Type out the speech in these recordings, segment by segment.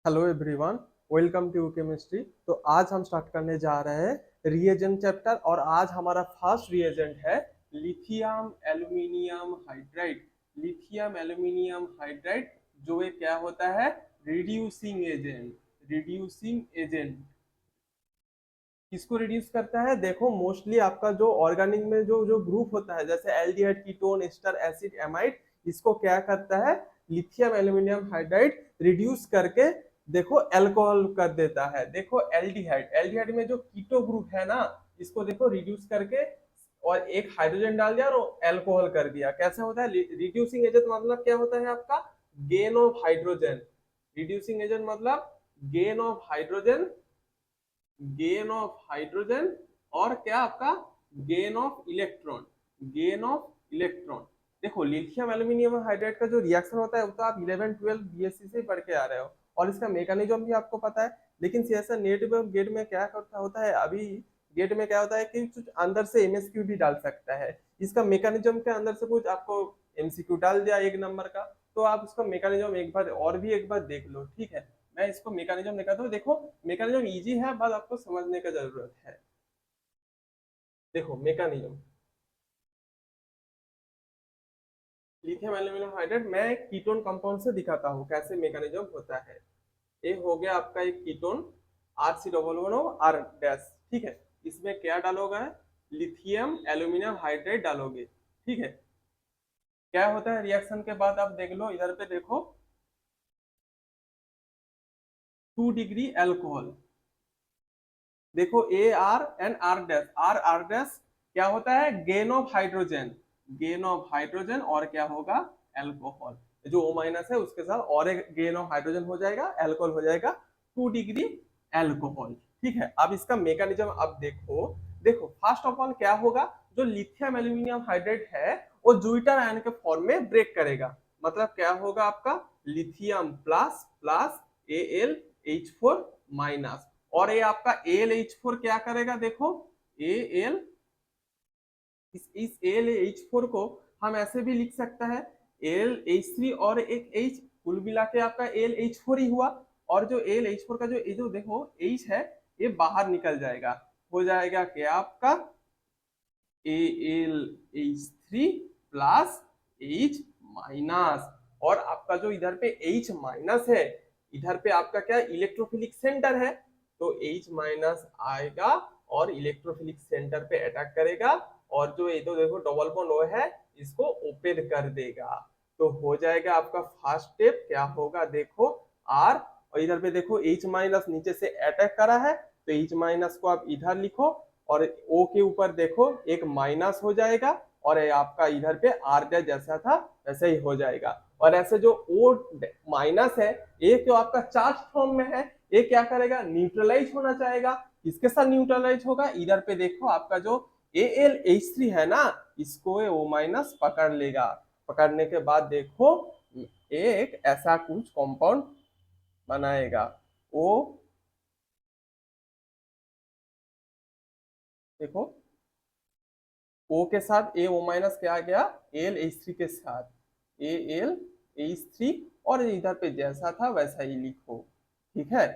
Hello everyone, welcome to chemistry. तो आज हम स्टार्ट करने जा रहे हैं रिएजेंट चैप्टर और आज हमारा फर्स्ट रिएजेंट है lithium aluminium hydride. Lithium aluminium hydride जो ये क्या होता है? Reducing agent. रिड्यूसिंग एजेंट किसको रिड्यूस करता है? देखो, मोस्टली आपका जो ऑर्गेनिक में जो जो ग्रुप होता है जैसे aldehyde, ketone, ester, acid, amide, इसको क्या करता है? लिथियम एल्यूमिनियम हाइड्राइड रिड्यूस करके देखो अल्कोहल कर देता है। देखो एल्डिहाइड, एल्डिहाइड में जो कीटो ग्रुप है ना, इसको देखो रिड्यूस करके और एक हाइड्रोजन डाल दिया और अल्कोहल कर दिया। कैसे होता है? रिड्यूसिंग एजेंट मतलब क्या होता है आपका? Gain of hydrogen. Reducing agent मतलब gain of hydrogen, gain of hydrogen और क्या आपका? Gain of electron. Gain of electron. देखो लिथियम एल्यूमिनियम हाइड्राइड का जो रिएक्शन होता है वो तो आप 11 12 बीएससी से पढ़ के आ रहे हो और इसका मैकेनिज्म भी आपको पता है। लेकिन सीएसए नेट में गेट में क्या करता होता है अभी? गेट में क्या होता है कि कुछ अंदर से एमएसक्यू भी डाल सकता है। इसका मैकेनिज्म के अंदर से कुछ आपको एमसीक्यू डाल दिया एक नंबर का, तो आप उसका मैकेनिज्म एक बार और भी एक बार देख लो। ठीक है, मैं इसको मैकेनिज्म दिखाता हूँ। देखो मैकेनिज्म इजी है, बस आपको समझने का जरूरत है। देखो मैकेनिज्म लिथियम एल्यूमिनियम हाइड्राइड मैं कीटोन कंपाउंड से दिखाता हूँ कैसे मैकेनिज्म होता है। ये हो गया आपका एक ketone R C double one R dash. ठीक है, इसमें क्या डालोगे? लिथियम एल्यूमिनियम हाइड्राइड डालोगे। ठीक है, क्या होता है रिएक्शन के बाद आप देख लो, इधर पे देखो 2 डिग्री अल्कोहल। देखो A R and R dash, R R dash क्या होता है? Gain of hydrogen. Gain of hydrogen और क्या होगा? एल्कोहल। जो O माइनस है उसके साथ और एक गेन ऑफ हाइड्रोजन हो जाएगा, एल्कोहल हो जाएगा, 2 डिग्री एल्कोहल। ठीक है, अब इसका मैकेनिज्म अब देखो। देखो फर्स्ट ऑफ ऑल क्या होगा? जो लिथियम एल्यूमिनियम हाइड्राइड है वो ज्वाइटर आयन के फॉर्म में ब्रेक करेगा। मतलब क्या होगा आपका? Lithium plus plus AlH4 minus, और ये आपका AlH4 क्या करेगा? देखो Al, इस AlH4 को हम ऐसे भी लिख सकता है AlH3 और एक H, कुल मिला के आपका AlH4 ही हुआ। और जो AlH4 का जो ये जो देखो H है ये बाहर निकल जाएगा, हो जाएगा क्या आपका? AlH3 plus H minus. और आपका जो इधर पे H माइनस है, इधर पे आपका क्या इलेक्ट्रोफिलिक सेंटर है, तो H माइनस आएगा और इलेक्ट्रोफिलिक सेंटर पे अटैक करेगा और जो ये तो देखो डबल बॉन्ड O है इसको ओपन कर देगा। तो हो जाएगा आपका फर्स्ट स्टेप क्या होगा? देखो R, और इधर पे देखो H माइनस नीचे से अटैक करा है तो H माइनस को आप इधर लिखो और O के ऊपर देखो एक माइनस हो जाएगा और आपका इधर पे R डैश जैसा था वैसे ही हो जाएगा। और ऐसे जो O माइनस है ये जो आपका चार्ज फॉर्म में है ये क्या करेगा? न्यूट्रलाइज होना चाहेगा। किसके साथ न्यूट्रलाइज होगा? इधर पे देखो आपका जो AlH3 है ना, इसको O माइनस पकड़ लेगा। पकड़ने के बाद देखो एक ऐसा कुछ कंपाउंड बनाएगा। O देखो O के साथ O माइनस क्या आ गया? AlH3 के साथ AlH3, और इधर पे जैसा था वैसा ही लिखो। ठीक है,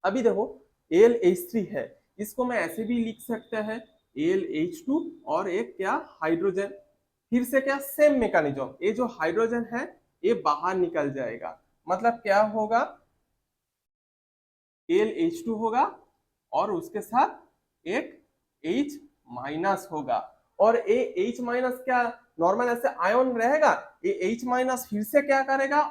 अभी देखो AlH3 है, इसको मैं ऐसे भी लिख सकता है AlH2 और एक क्या हाइड्रोजन। फिर से क्या सेम मैकेनिज्म, ये जो हाइड्रोजन है ये बाहर निकल जाएगा। मतलब क्या होगा? AlH2 होगा और उसके साथ एक H माइनस होगा, और ये H माइनस क्या नॉर्मल ऐसे आयन रहेगा, ये H माइनस फिर से क्या करेगा?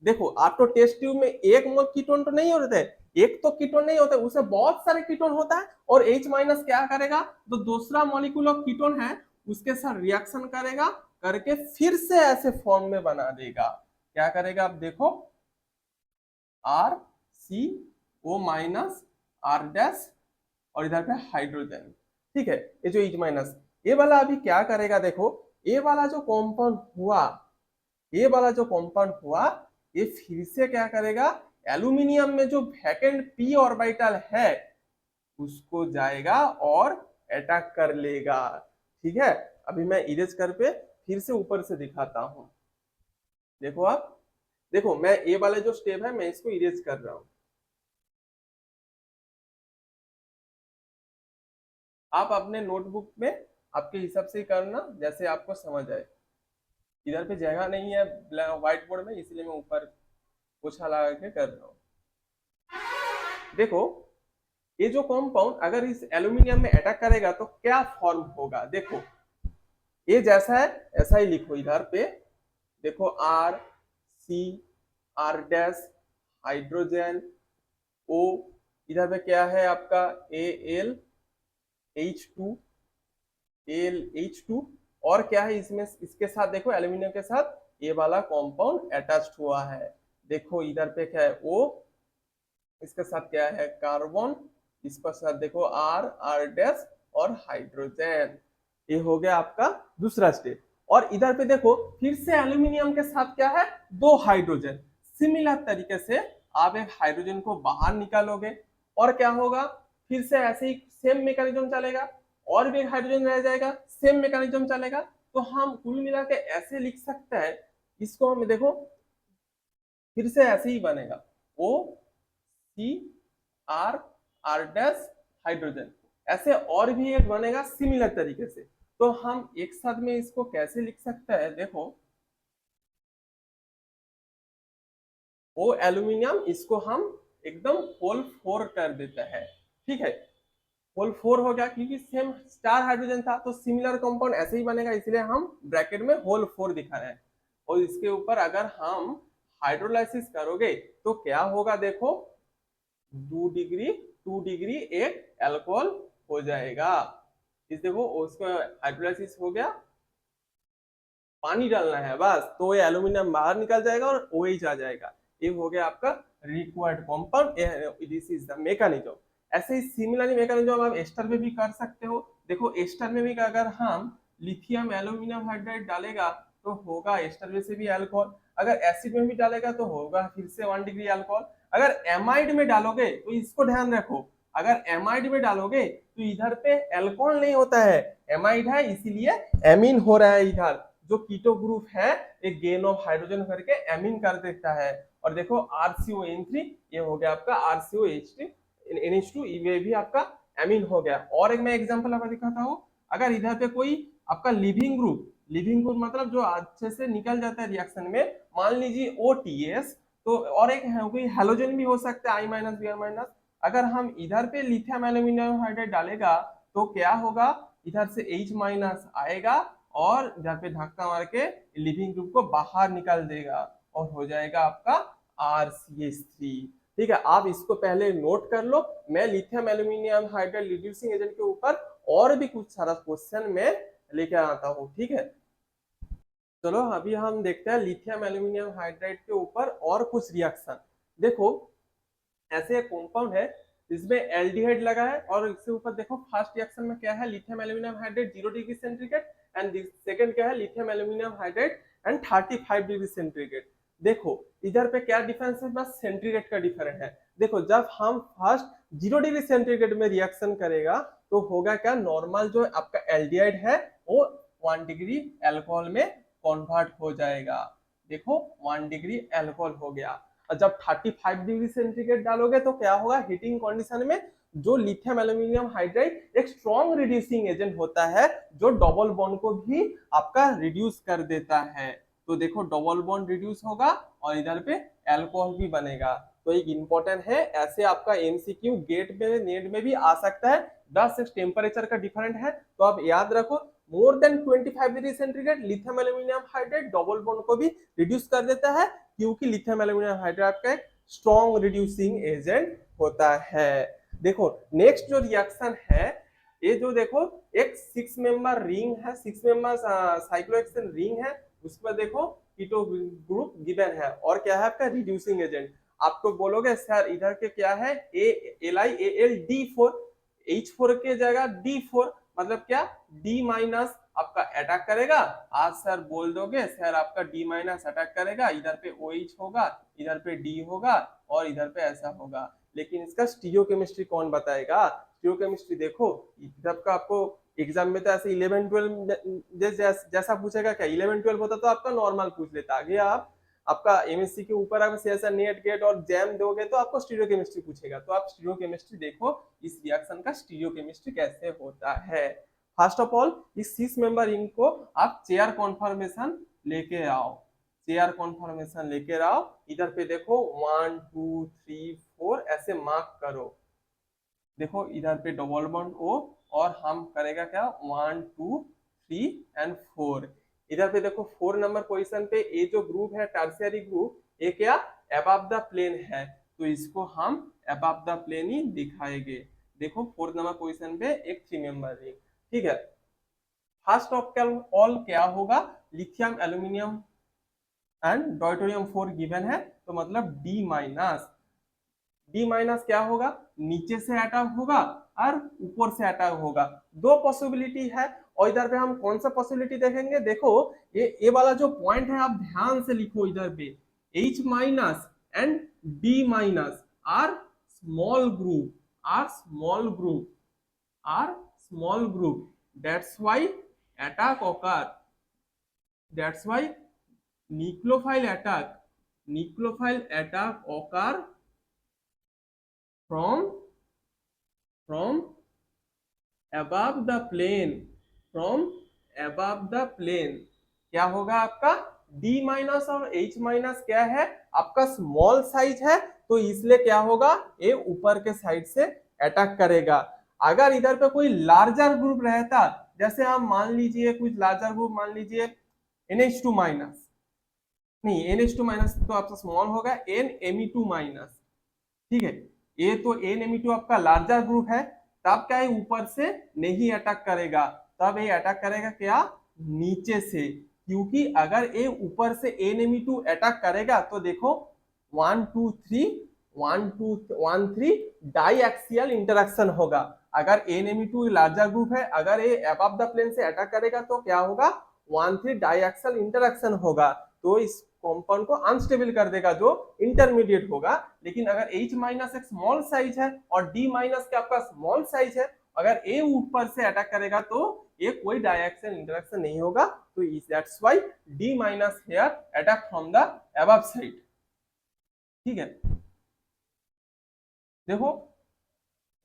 देखो आप तो टेस्ट ट्यूब में एक कीटोन तो नहीं होते, एक तो कीटोन नहीं होता, उसे बहुत सारे कीटोन होता है और H माइनस क्या करेगा? तो दूसरा मॉलिक्यूल ऑफ कीटोन है उसके साथ रिएक्शन करेगा, करके फिर से ऐसे फॉर्म में बना देगा। क्या करेगा? आप देखो RCO माइनस R डैश और इधर पे हाइड्रोजन। ठीक है, ये जो H माइनस ये वाला अभी क्या करेगा? देखो ये वाला जो कंपाउंड हुआ, ये वाला जो कंपाउंड हुआ ये फिर से क्या करेगा? एल्यूमिनियम में जो वैकेंट p ऑर्बिटल है उसको जाएगा और अटैक कर लेगा। ठीक है, अभी मैं इरेज कर पे फिर से ऊपर से दिखाता हूं। देखो आप देखो मैं ए वाले जो स्टेप है मैं इसको इरेज कर रहा हूं, आप अपने नोटबुक में आपके हिसाब से ही करना जैसे आपको समझ आए। इधर पे जगह नहीं है व्हाइट बोर्ड में, इसलिए मैं ऊपर पोछा लगा के कर रहा हूँ। देखो ये जो कंपाउंड अगर इस एल्यूमिनियम में अटैक करेगा तो क्या फॉर्म होगा, देखो ये जैसा है ऐसा ही लिखो इधर पे। देखो R C R dash hydrogen O, इधर पे क्या है आपका A L H two L H two, और क्या है इसमें इसके साथ देखो एल्यूमिनियम के साथ ये वाला कंपाउंड अटैच्ड हुआ है। देखो इधर पे क्या है ओ, इसके साथ क्या है कार्बन, इसके साथ देखो आर आर डैश और हाइड्रोजन। ये हो गया आपका दूसरा स्टेप। और इधर पे देखो फिर से एल्यूमिनियम के साथ क्या है दो हाइड्रोजन, सिमिलर तरीके से आप एक हाइड्रोजन को बाहर निकालोगे और क्या होगा फिर से ऐसे ही सेम मैकेनिज्म चलेगा, और भी एक हाइड्रोजन रह जाएगा, सेम मैकेनिज्म चलेगा। तो हम कुल मिला के ऐसे लिख सकते हैं इसको, हम देखो फिर से ऐसे ही बनेगा O C R R dash hydrogen, ऐसे और भी एक बनेगा सिमिलर तरीके से। तो हम एक साथ में इसको कैसे लिख सकते हैं, देखो वो एल्यूमिनियम इसको हम एकदम होल फोर कर देते हैं, ठीक है। होल फोर हो गया क्योंकि सेम चार हाइड्रोजन था तो सिमिलर कंपाउंड ऐसे ही बनेगा, इसलिए हम ब्रैकेट में होल फोर दिखा रहे हैं। और इसके ऊपर अगर हम हाइड्रोलाइसिस करोगे तो क्या होगा, देखो 2 डिग्री 2 डिग्री एक अल्कोहल हो जाएगा। इस देखो उसको हाइड्रोलाइसिस हो गया, पानी डालना है बस तो ये एल्यूमिनियम बाहर निकल जाएगा और OH आ जाएगा। ये हो गया आपका required compound, this is the mechanism. ऐसे ही सिमिलरली मैकेनिज्म आप एस्टर में भी कर सकते हो। देखो एस्टर में भी अगर हम लिथियम एल्यूमिनियम हाइड्राइड डालेगा तो होगा एस्टर में से भी अल्कोहल, अगर एसिड में भी डालेगा तो होगा फिर से 1 डिग्री अल्कोहल। अगर एमाइड में डालोगे तो इसको ध्यान रखो, अगर एमाइड में डालोगे तो इधर पे अल्कोहल नहीं होता है, एमाइड है इसीलिए एमीन हो रहा है। इधर जो कीटो ग्रुप है एक गेन ऑफ हाइड्रोजन करके एमीन कर देता है। और देखो RCON3 ये हो गया आपका RCOH2NH2, ये भी आपका एमीन हो गया। और एक मैं एग्जांपल आपको दिखाता हूँ, अगर इधर पे कोई आपका लिविंग ग्रुप मतलब जो अच्छे से निकल जाता है रिएक्शन में, मान लीजिए OTS, तो और एक है कोई हेलोजन भी हो सकता है I-Br-। अगर हम इधर पे लिथियम एल्यूमिनियम हाइड्राइड डालेगा तो क्या होगा, इधर से H- आएगा और इधर पे धक्का मार के लिविंग ग्रुप को बाहर निकाल देगा और हो जाएगा आपका RCH3। ठीक है, आप इसको पहले नोट कर लो, मैं lithium aluminium hydride reducing agent के ऊपर और भी कुछ सारा क्वेश्चन में लेकर आता हूँ, ठीक है। चलो अभी हम देखते हैं लिथियम एल्यूमिनियम हाइड्राइड के ऊपर और कुछ रिएक्शन। देखो ऐसे एक कंपाउंड है जिसमें एल्डिहाइड लगा है और इसके ऊपर देखो फर्स्ट रिएक्शन में क्या है lithium aluminium hydride 0 degree centigrade, and second क्या है lithium aluminium hydride and 35 degree centigrade. देखो इधर पे क्या डिफरेंस है, बस सेंटीग्रेड का डिफरेंस है। देखो जब हम फर्स्ट 0 डिग्री सेंटीग्रेड में रिएक्शन करेगा तो होगा क्या, नॉर्मल जो आपका एल्डिहाइड है वो 1 डिग्री अल्कोहल में कन्वर्ट हो जाएगा। देखो 1 डिग्री अल्कोहल हो गया। और जब 35 डिग्री सेंटीग्रेड डालोगे तो क्या होगा, हीटिंग कंडीशन में जो लिथियम एल्यूमिनियम हाइड्राइड एक स्ट्रॉन्ग रिड्यूसिंग एजेंट होता है जो डबल बॉन्ड को भी आपका रिड्यूस कर देता है। तो देखो डबल बॉन्ड रिड्यूस होगा और इधर पे अल्कोहल भी बनेगा। तो एक इंपॉर्टेंट है, ऐसे आपका MCQ गेट में नेट में भी आ सकता है। 10 टेम्परेचर का डिफरेंट है तो आप याद रखो, more than 25 degree centigrade lithium aluminium hydride double bond को भी रिड्यूस कर देता है क्योंकि लिथियम एल्यूमिनियम हाइड्राइड का एक स्ट्रॉन्ग रिड्यूसिंग एजेंट होता है। देखो नेक्स्ट जो रिएक्शन है, ये जो देखो एक 6 मेंबर रिंग है, 6 मेंबर साइक्लोहेक्सेन रिंग है, उसके बाद देखो कीटो ग्रुप गिवन है और क्या है आपका रिड्यूसिंग एजेंट। आपको बोलोगे सर इधर के क्या है AlAlD4, H4 के जगह D4 मतलब क्या, D- आपका अटैक करेगा। आज सर बोल दोगे सर आपका D- अटैक करेगा, इधर पे OH होगा, इधर पे D होगा और इधर पे ऐसा होगा, लेकिन इसका स्टीरियोकेमिस्ट्री कौन बताएगा। स्टीरियोकेमिस्ट्री देखो जब का आपको एग्जाम में तो ऐसे 11-12 जैसा पूछेगा क्या, 11-12 होता तो आपका नॉर्मल पूछ लेता, आगे आप आपका एमएससी के ऊपर आप ऐसा नेट गेट और जैम दोगे तो आपको स्टीरियोकेमिस्ट्री पूछेगा, तो आप स्टीरियोकेमिस्ट्री देखो इस रिएक्शन का स्टीरियोकेमिस्ट्री कैसे होता है। फर्स्ट ऑफ ऑल इस 6 मेंबर रिंग को आप चेयर कॉन्फॉर्मेशन लेके आओ, चेयर कॉन्फॉर्मेशन लेके आओ। इधर पे देखो 1 2 3 4 ऐसे मार्क करो। देखो इधर पे डबल बॉन्ड ओ और हम करेगा क्या 1 2 3 एंड 4। इधर पे देखो 4 नंबर पोजीशन पे ये जो ग्रुप है टर्शियरी ग्रुप, ये क्या अबव द प्लेन है, तो इसको हम अबव द प्लेन ही दिखाएंगे। देखो 4 नंबर पोजीशन पे एक 3 मेंबर रिंग, ठीक है। फर्स्ट ऑफ ऑल क्या होगा, लिथियम एल्यूमिनियम एंड डॉयटोरियम 4 गिवन है, तो मतलब डी माइनस, डी माइनस क्या होगा, नीचे से अटैक होगा और ऊपर से अटैक होगा। दो पॉसिबिलिटी है, और इधर पे हम कौन सा पॉसिबिलिटी देखेंगे, देखो ये वाला जो पॉइंट है आप ध्यान से लिखो, इधर पे H minus and D minus R small group, R small group, R small group, that's why attack occur, that's why nucleophile attack occur from above the plane, from above the plane। क्या होगा आपका D minus और H minus क्या है, आपका small size है, तो इसलिए क्या होगा ये ऊपर के साइड से अटैक करेगा। अगर इधर पे कोई लार्जर ग्रुप रहता, जैसे आप मान लीजिए कुछ लार्जर ग्रुप, मान लीजिए NH2 माइनस, नहीं NH2 माइनस तो आपका स्मॉल होगा, NMe2 माइनस, ठीक है। ये तो NMe2 आपका लार्जर ग्रुप है, तब क्या है ऊपर से नहीं अटैक करेगा, तब ये अटैक करेगा क्या नीचे से, क्योंकि अगर ये ऊपर से NMe2 अटैक करेगा तो देखो 1 2 3 1 2 1 3 डाई एक्सियल इंटरेक्शन होगा। अगर NMe2 लार्जर ग्रुप है, अगर ये अबव द प्लेन से अटैक करेगा तो क्या होगा 1 3 डाई एक्सियल इंटरेक्शन होगा, तो इस कंपाउंड को अनस्टेबल कर देगा जो इंटरमीडिएट होगा। लेकिन अगर H माइनस एक स्मॉल साइज है और D माइनस का आपका स्मॉल साइज है, अगर A ऊपर से अटैक करेगा तो ये कोई डायरेक्शन इंटरेक्शन नहीं होगा, तो that's why D minus here attack from the above side, ठीक है। देखो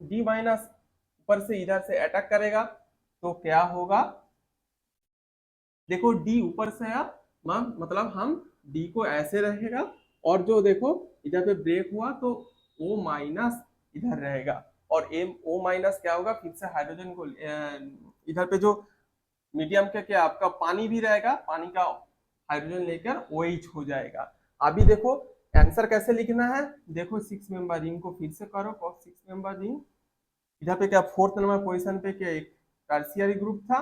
D माइनस ऊपर से इधर से अटैक करेगा तो क्या होगा, देखो D ऊपर से आया, मतलब हम D को ऐसे रहेगा, और जो देखो इधर पे ब्रेक हुआ तो O माइनस इधर रहेगा, और O माइनस क्या होगा, फिर से हाइड्रोजन को इधर पे जो मीडियम के क्या आपका पानी भी रहेगा, पानी का हाइड्रोजन लेकर OH हो जाएगा। अभी देखो आंसर कैसे लिखना है, देखो 6 मेंबर रिंग को फिर से करो, 6 मेंबर रिंग, इधर पे क्या 4th नंबर पोजीशन पे क्या एक टर्शियरी ग्रुप था,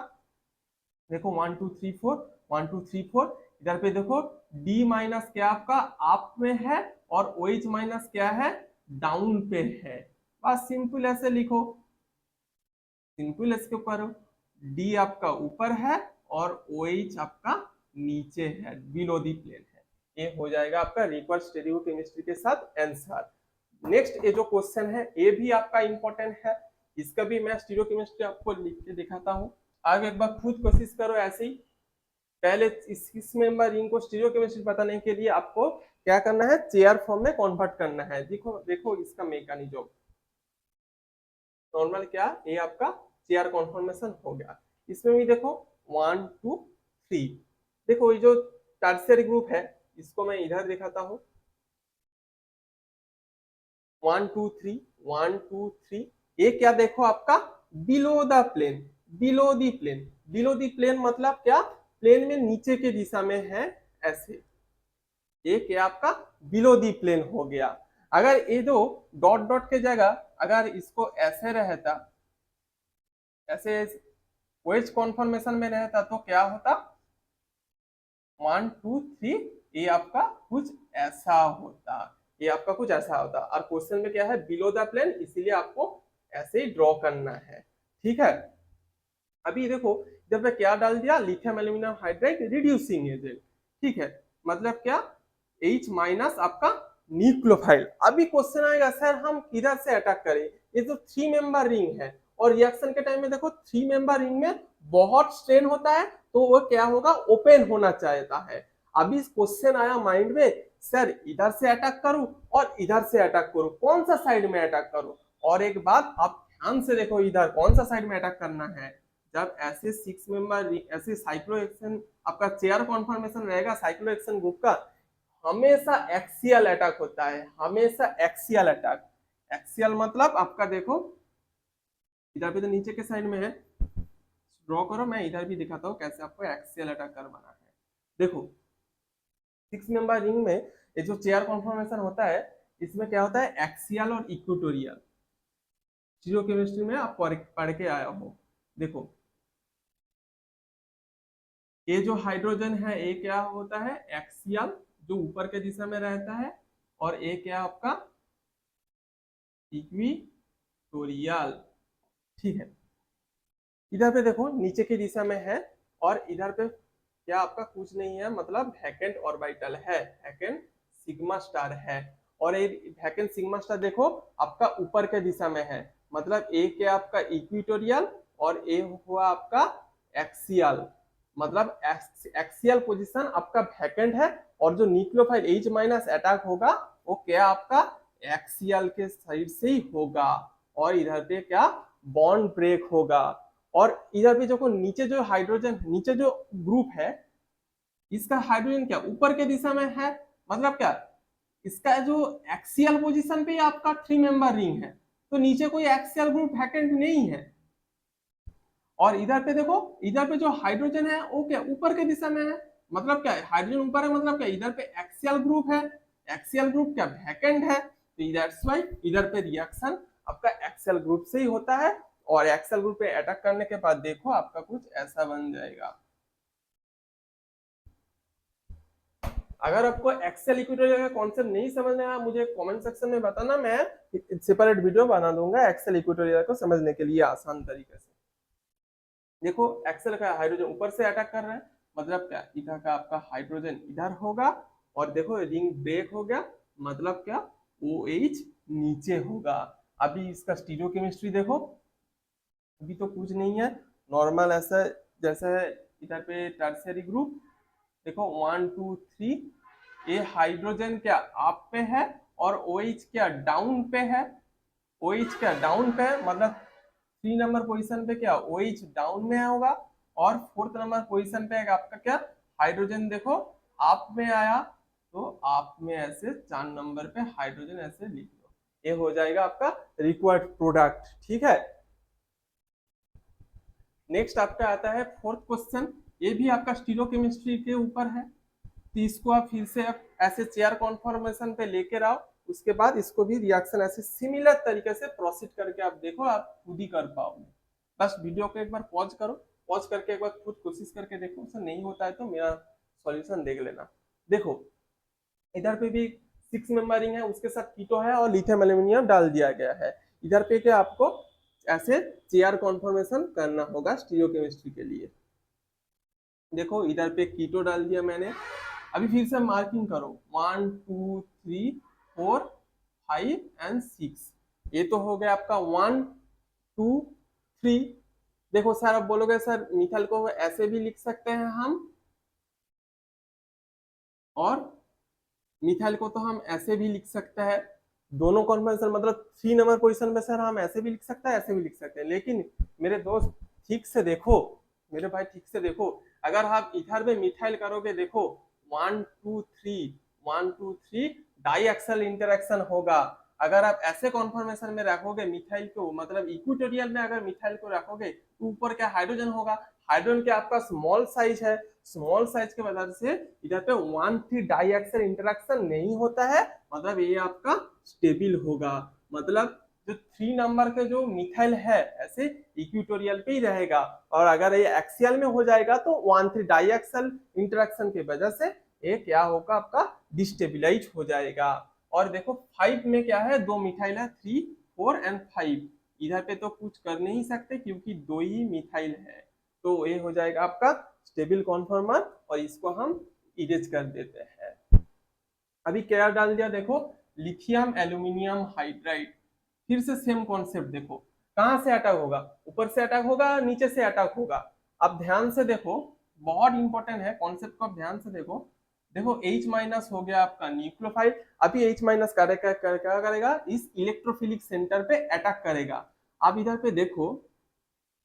देखो 1 2 3 4 1 2 3 4, इधर पे देखो D माइनस क्या आपका अप में है और OH माइनस क्या है डाउन पे है, बस सिंपल ऐसे लिखो, सिंपल इसके ऊपर D आपका ऊपर है और OH आपका नीचे है, बिलो दी प्लेन है। ये हो जाएगा आपका रिवर्स स्टीरियोकेमिस्ट्री के साथ आंसर। नेक्स्ट ये जो क्वेश्चन है ये भी आपका इंपॉर्टेंट है, इसका भी मैं स्टीरियोकेमिस्ट्री आपको लिख के दिखाता हूँ। आगे एक बार खुद कोशिश करो ऐसे ही। पहले इस मेंबर रिंग को स्टीरियोकेमिस्ट्री बताने के लिए आपको क्या करना है, चेयर फॉर्म में कन्वर्ट करना है। देखो देखो इसका मैकेनिज्म, नॉर्मल क्या ये आपका चेयर कॉन्फॉर्मेशन हो गया। इसमें भी देखो 1 2 3, देखो ये जो टर्शियरी ग्रुप है इसको मैं इधर दिखाता हूँ, 1 2 3 1 2 3, ये क्या देखो आपका below the plane, below the plane, below the plane मतलब क्या, प्लेन में नीचे के दिशा में है ऐसे, ये क्या आपका बिलो दी प्लेन हो गया। अगर ये जो डॉट डॉट के जगह अगर इसको ऐसे रहता, ऐसे वेज कॉन्फॉर्मेशन में रहता तो क्या होता 1 2 3, ये आपका कुछ ऐसा होता, ये आपका कुछ ऐसा होता, और क्वेश्चन में क्या है बिलो द प्लेन, इसीलिए आपको ऐसे ही ड्रॉ करना है, ठीक है। अभी देखो जब मैं क्या डाल दिया, lithium aluminium hydride reducing agent, ठीक है, मतलब क्या H माइनस आपका न्यूक्लियोफाइल। अभी क्वेश्चन आएगा सर हम किधर से अटैक करें, ये तो 3 मेंबर रिंग है और रिएक्शन के टाइम में देखो 3 मेंबर रिंग में बहुत स्ट्रेन होता है, तो वो क्या होगा ओपन होना चाहता है। अभी क्वेश्चन आया माइंड में, सर इधर से अटैक करूं और इधर से अटैक करूं, कौन सा साइड में अटैक करूं। और एक बात आप ध्यान से देखो, इधर कौन सा साइड में अटैक करना है। जब ऐसे 6 मेंबर ऐसे साइक्लोहेक्सेन आपका चेयर कॉन्फॉर्मेशन रहेगा साइक्लोहेक्सेन ग्रुप का, हमेशा एक्सियल अटैक होता है, हमेशा एक्सियल अटैक। एक्सियल मतलब आपका देखो इधर पे तो नीचे के साइड में है, ड्रॉ करो, मैं इधर भी दिखाता हूँ कैसे आपको एक्सियल अटैक करवाना है। देखो 6 मेंबर रिंग में ये जो चेयर कॉन्फॉर्मेशन होता है, इसमें क्या होता है, एक्सियल और इक्वेटोरियल। जीरो केमिस्ट्री में आप पढ़ के आया हो। देखो ये जो हाइड्रोजन है ये क्या होता है, एक्सियल जो ऊपर के दिशा में रहता है, और ये क्या आपका इक्वेटोरियल। ठीक है, इधर पे देखो नीचे की दिशा में है, और इधर पे क्या आपका कुछ नहीं है, मतलब वैकेंट ऑर्बिटल है, वैकेंट सिग्मा स्टार है। और ये वैकेंट सिग्मा स्टार देखो आपका ऊपर के दिशा में है, मतलब ए क्या आपका इक्वेटोरियल और ए हुआ आपका एक्सियल। मतलब एक्सियल पोजीशन आपका वैकेंट है, और जो न्यूक्लियोफाइल H माइनस अटैक होगा वो क्या आपका एक्सियल के साइड से ही होगा, और इधर पे क्या बॉन्ड ब्रेक होगा। और इधर भी देखो नीचे जो हाइड्रोजन, नीचे जो ग्रुप है इसका हाइड्रोजन क्या ऊपर के दिशा में है, मतलब क्या इसका जो एक्सियल पोजीशन पे आपका 3 मेंबर रिंग है, तो नीचे कोई एक्सियल ग्रुप वैकेंट नहीं है। और इधर पे देखो, इधर पे जो हाइड्रोजन है वो क्या ऊपर के दिशा में है, मतलब क्या हाइड्रोजन ऊपर है, मतलब क्या इधर पे एक्सियल ग्रुप है, एक्सियल ग्रुप क्या वैकेंट है, तो दैट्स व्हाई इधर पे रिएक्शन आपका एक्सियल ग्रुप से ही होता है। और एक्सियल ग्रुप पे अटैक करने के बाद देखो आपका कुछ ऐसा बन जाएगा। अगर आपको एक्सेल इक्वेटोरियल का कॉन्सेप्ट नहीं समझ में आया, मुझे कमेंट सेक्शन में बताना, मैं सेपरेट वीडियो बना दूंगा एक्सेल इक्वेटोरियल को समझने के लिए आसान तरीके से। देखो एक्सेल का हाइड्रोजन ऊपर से अटैक कर रहा है, मतलब क्या इधर का आपका हाइड्रोजन इधर होगा, और देखो रिंग ब्रेक हो गया, मतलब क्या OH नीचे होगा। अभी इसका स्टीरियोकेमिस्ट्री देखो, अभी तो कुछ नहीं है, नॉर्मल ऐसा जैसे है। इधर पे टर्शियरी ग्रुप देखो 1 2 3, ये हाइड्रोजन क्या अप पे है और OH क्या डाउन पे है, OH क्या डाउन पे है, मतलब 3 नंबर पोजीशन पे क्या OH डाउन में होगा, और 4th नंबर पोजीशन पे आपका क्या हाइड्रोजन देखो आप में आया, तो आप में ऐसे 4 नंबर पे हाइड्रोजन ऐसे लिख लो, ये हो जाएगा आपका रिक्वायर्ड प्रोडक्ट। ठीक है, नेक्स्ट आपका आता है 4th क्वेश्चन, ये भी आपका स्टीरियोकेमिस्ट्री के ऊपर है, तो इसको आप फिर से आप ऐसे चेयर कॉन्फॉर्मेशन पे लेकर आओ, उसके बाद इसको भी रिएक्शन ऐसे सिमिलर तरीके से प्रोसीड करके आप देखो, आप खुद ही कर पाओगे। बस वीडियो को एक बार पॉज करो, पॉज करके एक बार खुद कोशिश करके देखो, उससे नहीं होता है तो मेरा सॉल्यूशन देख लेना। देखो इधर पे भी 6 मेंबरिंग है, उसके साथ कीटो है और लिथियम एल्यूमिनियम डाल दिया गया है। इधर पे क्या आपको ऐसे चेयर कॉन्फॉर्मेशन करना होगा स्टीरियोकेमिस्ट्री के लिए। देखो इधर पे कीटो डाल दिया मैंने, अभी फिर से मार्किंग करो 1 2 3 4 5 एंड 6, ये तो हो गया आपका 1 2 3। देखो सर आप बोलोगे सर मिथाइल को ऐसे भी लिख सकते हैं हम, और मिथाइल को तो हम ऐसे भी लिख सकते हैं, दोनों कॉन्फॉर्मेशन मतलब 3 नंबर पोजीशन में सर हम ऐसे भी लिख सकते हैं ऐसे भी लिख सकते हैं, लेकिन मेरे दोस्त ठीक से देखो, मेरे भाई ठीक से देखो, अगर आप इधर में मिथाइल करोगे देखो 1 2 3 1 2 3 डाई एक्सल इंटरेक्शन होगा। अगर आप ऐसे कॉन्फॉर्मेशन में रखोगे मिथाइल को, मतलब इक्वेटोरियल में अगर मिथाइल को रखोगे तो ऊपर क्या हाइड्रोजन होगा, हाइड्रोजन क्या आपका स्मॉल साइज है, स्मॉल साइज के वजह से इधर पे 1 3 डाई एक्सल इंटरेक्शन नहीं होता है, मतलब ये आपका स्टेबल होगा। मतलब जो 3 नंबर के जो मिथाइल है ऐसे इक्वेटोरियल पे ही रहेगा, और अगर ये एक्सियल में हो जाएगा तो 1 3 डाई एक्सल इंटरेक्शन की वजह से ये क्या होगा आपका डिस्टेबिलाइज हो जाएगा। और देखो 5 में क्या है, 2 मिथाइल है, 3 4 एंड 5, इधर पे तो कुछ कर नहीं सकते क्योंकि 2 ही मिथाइल है, तो ये हो जाएगा आपका स्टेबल कॉन्फॉर्मर, और इसको हम इरेज कर देते हैं। अभी क्या डाल दिया देखो लिथियम एल्यूमिनियम हाइड्राइड, फिर से सेम कॉन्सेप्ट देखो, कहां से अटैक होगा, ऊपर से अटैक होगा नीचे से अटैक होगा। अब ध्यान से देखो, बहुत इंपॉर्टेंट है कॉन्सेप्ट को, आप ध्यान से देखो। देखो H माइनस हो गया आपका न्यूक्लियोफाइल। अभी H माइनस क्या करेगा, इस इलेक्ट्रोफिलिक सेंटर पे अटैक करेगा। आप इधर पे देखो,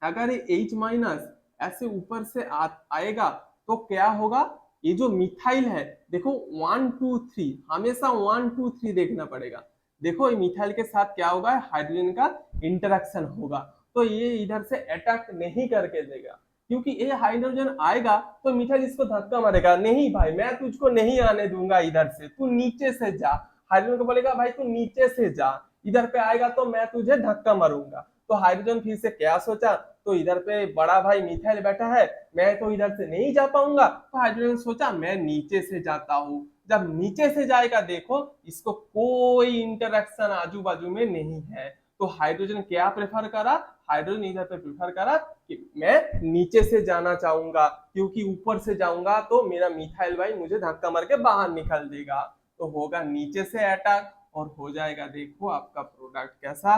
अगर ये H माइनस ऐसे ऊपर से आएगा तो क्या होगा, ये जो मिथाइल है देखो 1 2 3, हमेशा 1 2 3 देखना पड़ेगा। देखो ये मिथाइल के साथ क्या होगा, हाइड्रोजन का इंटरेक्शन होगा, तो ये इधर से अटैक नहीं करके देगा, क्योंकि ये हाइड्रोजन आएगा तो मिथाइल इसको धक्का मारेगा, नहीं भाई मैं तुझको नहीं आने दूंगा, इधर से तू नीचे से जा। हाइड्रोजन को बोलेगा भाई तू नीचे से जा, इधर पे आएगा तो मैं तुझे धक्का मारूंगा। तो हाइड्रोजन फिर से क्या सोचा, तो इधर पे बड़ा भाई मिथाइल बैठा है, मैं तो इधर से नहीं जा पाऊंगा, तो हाइड्रोजन सोचा मैं नीचे से जाता हूँ। जब नीचे से जाएगा देखो इसको कोई इंटरेक्शन आजू बाजू में नहीं है, तो हाइड्रोजन क्या प्रेफर करा, हाइड्रोजन इधर पे प्रेफर करा कि मैं नीचे से जाना चाहूंगा, क्योंकि ऊपर से जाऊंगा तो मेरा मिथाइल भाई मुझे धक्का मार के बाहर निकल देगा। तो होगा नीचे से अटैक और हो जाएगा देखो आपका प्रोडक्ट कैसा,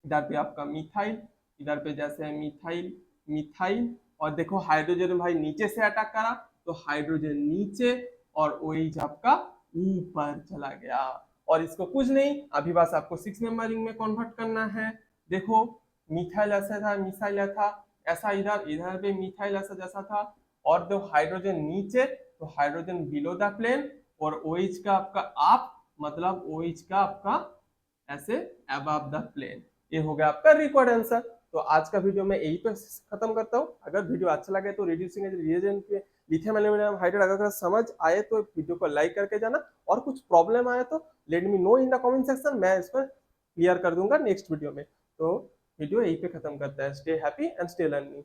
इधर पे आपका मिथाइल, इधर पे जैसे है मिथाइल मिथाइल, और देखो हाइड्रोजन भाई नीचे से अटैक करा तो हाइड्रोजन नीचे और OH आपका ऊपर चला गया। और इसको कुछ नहीं, अभी बस आपको 6 नंबरिंग में कन्वर्ट करना है। देखो मिथाइल ऐसा था, मिसाइल था ऐसा, इधर इधर पे मिथाइल ऐसा जैसा था, और दो हाइड्रोजन नीचे तो हाइड्रोजन बिलो द प्लेन, और OH का आपका आप मतलब OH का आपका ऐसे अबव द प्लेन। ये हो गया आपका रिक्वायर्ड आंसर। तो आज का वीडियो मैं यही पे खत्म करता हूँ। अगर वीडियो अच्छा लगे तो रिड्यूसिंग रिएजेंट पे लिथियम एल्यूमिनियम हाइड्राइड अगर समझ आए तो वीडियो को लाइक करके जाना, और कुछ प्रॉब्लम आए तो let me know in the comment section, मैं इस पर क्लियर कर दूंगा नेक्स्ट वीडियो में। तो वीडियो यही पे खत्म करता है। Stay happy and stay learning.